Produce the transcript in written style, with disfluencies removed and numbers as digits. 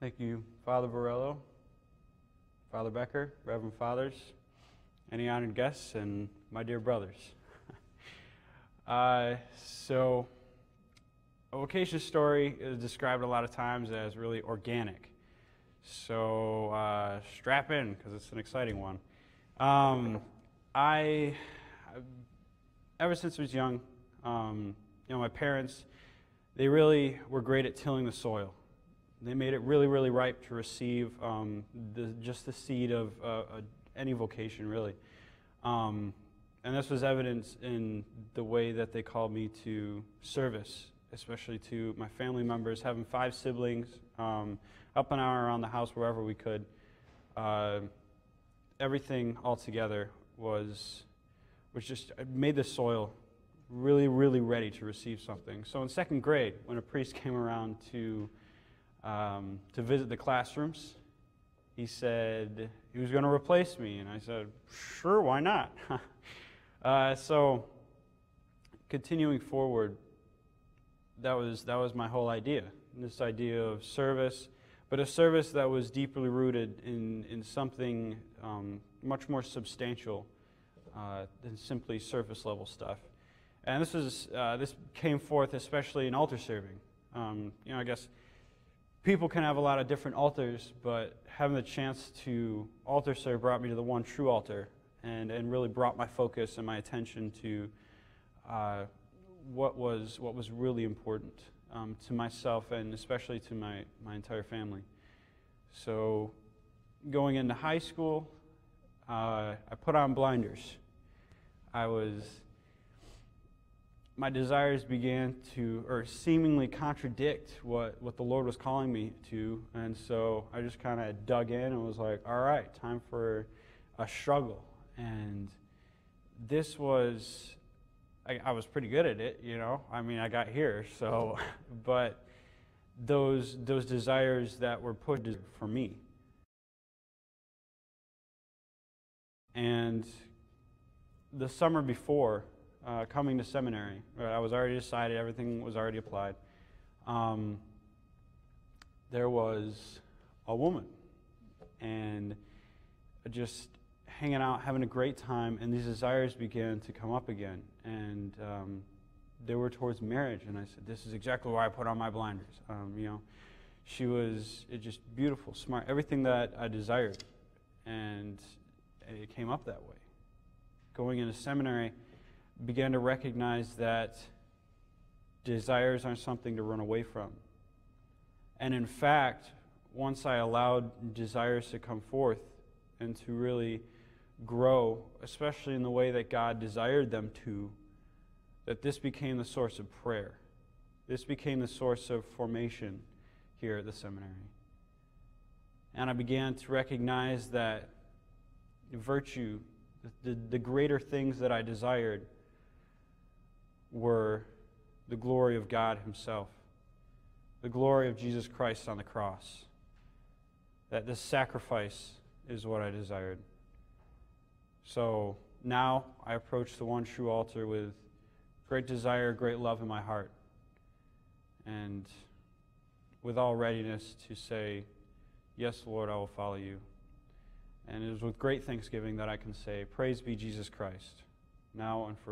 Thank you, Father Borello, Father Becker, Reverend Fathers, any honored guests, and my dear brothers. So, a vocation story is described a lot of times as really organic. So, strap in, because it's an exciting one. Ever since I was young, my parents, they really were great at tilling the soil. They made it really, really ripe to receive just the seed of any vocation, really. And this was evident in the way that they called me to service, especially to my family members, having 5 siblings, up and around the house wherever we could. Everything all together was just made the soil really, really ready to receive something. So in 2nd grade, when a priest came around to visit the classrooms, he said he was going to replace me, and I said, sure, why not? So continuing forward, that was my whole idea, this idea of service, but a service that was deeply rooted in something much more substantial than simply surface level stuff. And this came forth especially in altar serving. I guess people can have a lot of different altars, but having the chance to altar serve brought me to the one true altar, and really brought my focus and my attention to what was really important to myself and especially to my entire family. So going into high school, I put on blinders. My desires began to, or seemingly contradict what the Lord was calling me to, and so I just kind of dug in and was like, all right, time for a struggle. And this was, I was pretty good at it, I mean, I got here, so, but those desires that were put for me. And the summer before, coming to seminary, I was already decided, everything was already applied. There was a woman, and just hanging out, having a great time, and these desires began to come up again, and they were towards marriage, and I said, this is exactly why I put on my blinders. She was just beautiful, smart, everything that I desired, and it came up that way. Going into seminary, began to recognize that desires aren't something to run away from. And in fact, once I allowed desires to come forth and to really grow, especially in the way that God desired them to, that this became the source of prayer. This became the source of formation here at the seminary. And I began to recognize that virtue, the greater things that I desired, were the glory of God Himself, the glory of Jesus Christ on the cross, that this sacrifice is what I desired. So now I approach the one true altar with great desire, great love in my heart, and with all readiness to say, yes, Lord, I will follow you. And it is with great thanksgiving that I can say, praise be Jesus Christ, now and forever.